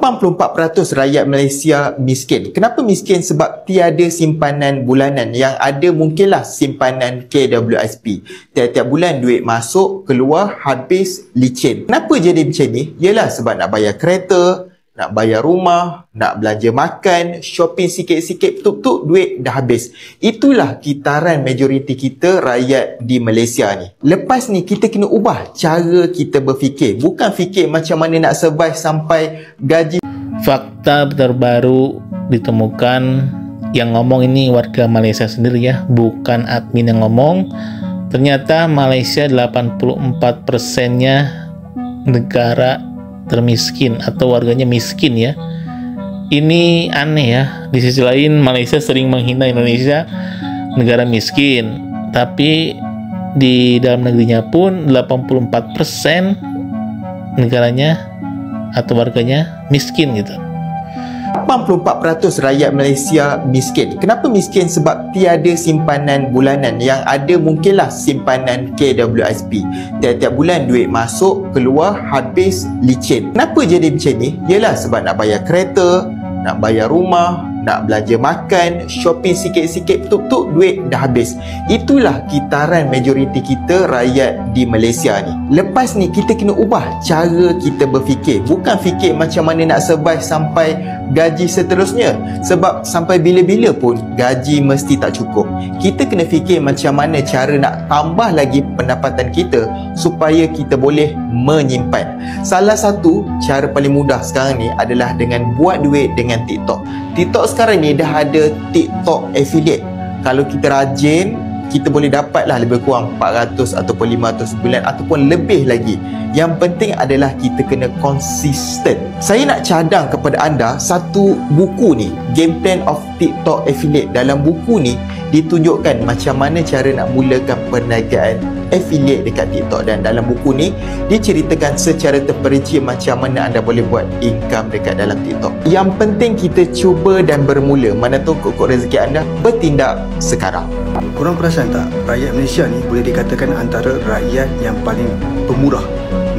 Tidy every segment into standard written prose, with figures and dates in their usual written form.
84% rakyat Malaysia miskin. Kenapa miskin? Sebab tiada simpanan bulanan. Yang ada mungkinlah simpanan KWSP. Tiap-tiap bulan duit masuk, keluar, habis, licin. Kenapa jadi macam ni? Yalah sebab nak bayar kereta, nak bayar rumah, nak belanja makan, shopping sikit-sikit, tuk-tuk duit dah habis. Itulah kitaran majoriti kita rakyat di Malaysia ni. Lepas ni kita kena ubah cara kita berfikir. Bukan fikir macam mana nak survive sampai gaji. Fakta terbaru ditemukan, yang ngomong ini warga Malaysia sendiri ya, bukan admin yang ngomong. Ternyata Malaysia 84%-nya negara termiskin atau warganya miskin ya. Ini aneh ya. Di sisi lain Malaysia sering menghina Indonesia negara miskin, tapi di dalam negerinya pun 84% negaranya atau warganya miskin gitu. 84% rakyat Malaysia miskin. Kenapa miskin? Sebab tiada simpanan bulanan. Yang ada mungkinlah simpanan KWSP. Tiap-tiap bulan duit masuk, keluar, habis, licin. Kenapa jadi macam ni? Yalah sebab nak bayar kereta, nak bayar rumah, nak belanja makan, shopping sikit-sikit, tuk-tuk duit dah habis. Itulah kitaran majoriti kita rakyat di Malaysia ni. Lepas ni kita kena ubah cara kita berfikir. Bukan fikir macam mana nak survive sampai gaji seterusnya. Sebab sampai bila-bila pun gaji mesti tak cukup. Kita kena fikir macam mana cara nak tambah lagi pendapatan kita supaya kita boleh menyimpan. Salah satu cara paling mudah sekarang ni adalah dengan buat duit dengan TikTok. TikTok sekarang ni dah ada TikTok affiliate. Kalau kita rajin, kita boleh dapatlah lebih kurang 400 ataupun 500 sebulan ataupun lebih lagi. Yang penting adalah kita kena konsisten. Saya nak cadang kepada anda satu buku ni, Game Plan of TikTok Affiliate. Dalam buku ni ditunjukkan macam mana cara nak mulakan perniagaan affiliate dekat TikTok, dan dalam buku ni diceritakan secara terperinci macam mana anda boleh buat income dekat dalam TikTok. Yang penting kita cuba dan bermula. Mana tahu kok rezeki anda, bertindak sekarang. Korang perasan tak, rakyat Malaysia ni boleh dikatakan antara rakyat yang paling pemurah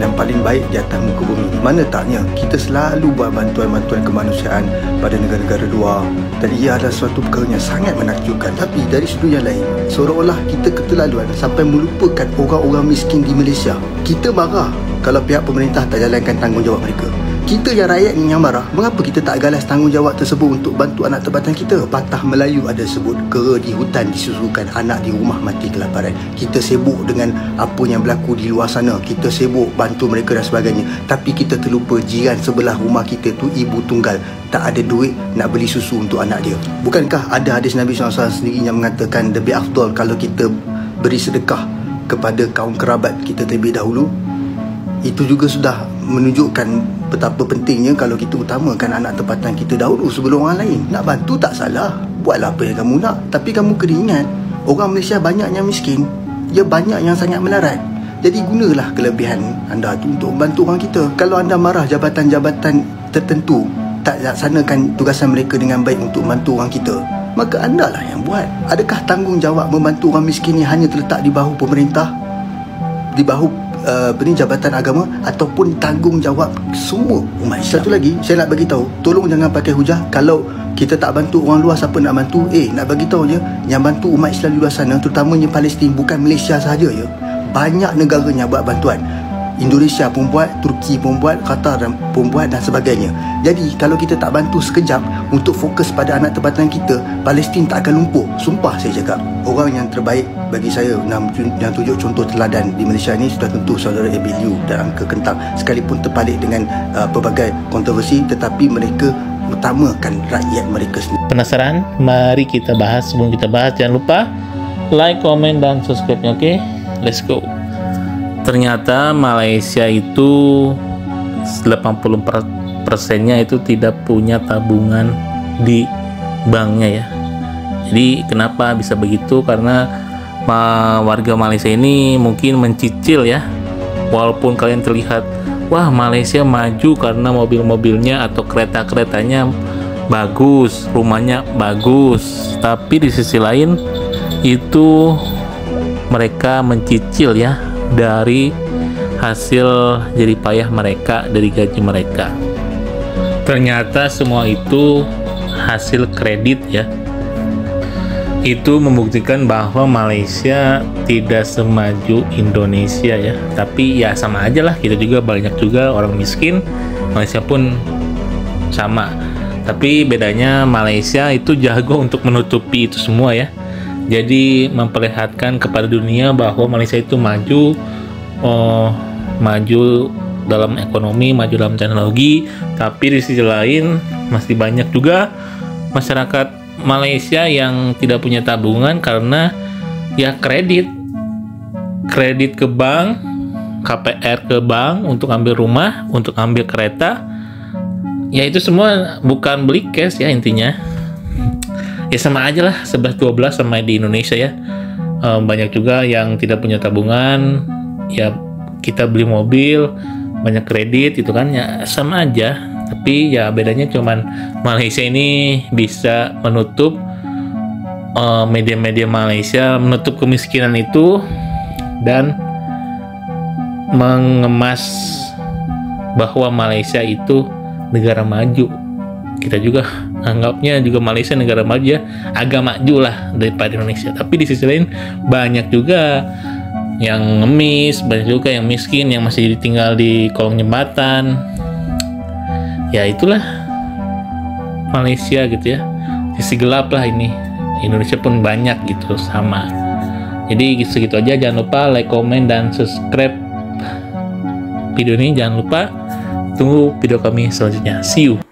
dan paling baik di atas muka bumi. Mana taknya kita selalu buat bantuan-bantuan kemanusiaan pada negara-negara luar, dan ia adalah suatu perkara yang sangat menakjubkan. Tapi dari sudut yang lain, seolah-olah kita keterlaluan sampai melupakan orang-orang miskin di Malaysia. Kita marah kalau pihak pemerintah tak jalankan tanggungjawab mereka. Kita yang rakyat yang marah, mengapa kita tak galas tanggungjawab tersebut untuk bantu anak tempatan kita? Patah Melayu ada sebut, kera di hutan disusukan, anak di rumah mati kelaparan. Kita sibuk dengan apa yang berlaku di luar sana, kita sibuk bantu mereka dan sebagainya, tapi kita terlupa jiran sebelah rumah kita tu ibu tunggal tak ada duit nak beli susu untuk anak dia. Bukankah ada hadis Nabi SAW sendiri yang mengatakan lebih afdal kalau kita beri sedekah kepada kaum kerabat kita terlebih dahulu? Itu juga sudah menunjukkan betapa pentingnya kalau kita utamakan anak tempatan kita dahulu sebelum orang lain. Nak bantu tak salah, buatlah apa yang kamu nak, tapi kamu kena ingat, orang Malaysia banyak yang miskin, dia banyak yang sangat melarat. Jadi gunalah kelebihan anda tu untuk membantu orang kita. Kalau anda marah jabatan-jabatan tertentu tak laksanakan tugasan mereka dengan baik untuk membantu orang kita, maka anda lah yang buat. Adakah tanggungjawab membantu orang miskin ni hanya terletak di bahu pemerintah, di bahu jabatan agama, ataupun tanggungjawab semua umat Islam? Satu lagi saya nak bagi tahu, tolong jangan pakai hujah kalau kita tak bantu orang luar, siapa nak bantu? Nak bagi tahu je, yang bantu umat Islam di luar sana, terutamanya Palestin, bukan Malaysia sahaja ya. Banyak negaranya buat bantuan. Indonesia pun buat, Turki pun buat, Qatar pun buat dan sebagainya. Jadi kalau kita tak bantu sekejap untuk fokus pada anak tempatan kita, Palestin tak akan lumpuh. Sumpah saya cakap, orang yang terbaik bagi saya yang tunjuk contoh teladan di Malaysia ni sudah tentu saudara Abiliu dan Uncle Kentang. Sekalipun terpalit dengan pelbagai kontroversi, tetapi mereka utamakan rakyat mereka sendiri. Penasaran? Mari kita bahas. Sebelum kita bahas, jangan lupa like, komen, dan subscribe-nya. Oke? Let's go. Ternyata Malaysia itu 80%-nya itu tidak punya tabungan di banknya ya. Jadi kenapa bisa begitu? Karena warga Malaysia ini mungkin mencicil ya. Walaupun kalian terlihat, wah Malaysia maju karena mobil-mobilnya atau kereta-keretanya bagus, rumahnya bagus, tapi di sisi lain itu mereka mencicil ya dari hasil jerih payah mereka, dari gaji mereka. Ternyata semua itu hasil kredit ya. Itu membuktikan bahwa Malaysia tidak semaju Indonesia ya. Tapi ya sama aja lah, kita juga banyak juga orang miskin. Malaysia pun sama. Tapi bedanya Malaysia itu jago untuk menutupi itu semua ya. Jadi memperlihatkan kepada dunia bahwa Malaysia itu maju, maju dalam ekonomi, maju dalam teknologi. Tapi di sisi lain masih banyak juga masyarakat Malaysia yang tidak punya tabungan karena ya kredit ke bank, KPR ke bank untuk ambil rumah, untuk ambil kereta. Ya itu semua bukan beli cash ya intinya. Ya sama aja lah 11-12 sama di Indonesia ya. Banyak juga yang tidak punya tabungan. Ya kita beli mobil, banyak kredit itu kan ya sama aja. Tapi ya bedanya cuman Malaysia ini bisa menutup, media-media Malaysia menutup kemiskinan itu dan mengemas bahwa Malaysia itu negara maju. Kita juga anggapnya juga Malaysia negara maju ya, agak maju lah daripada Indonesia. Tapi di sisi lain banyak juga yang ngemis, banyak juga yang miskin yang masih tinggal di kolong jembatan. Ya itulah Malaysia gitu ya, sisi gelap lah ini. Indonesia pun banyak gitu sama. Jadi segitu aja, jangan lupa like, comment, dan subscribe video ini. Jangan lupa tunggu video kami selanjutnya. See you.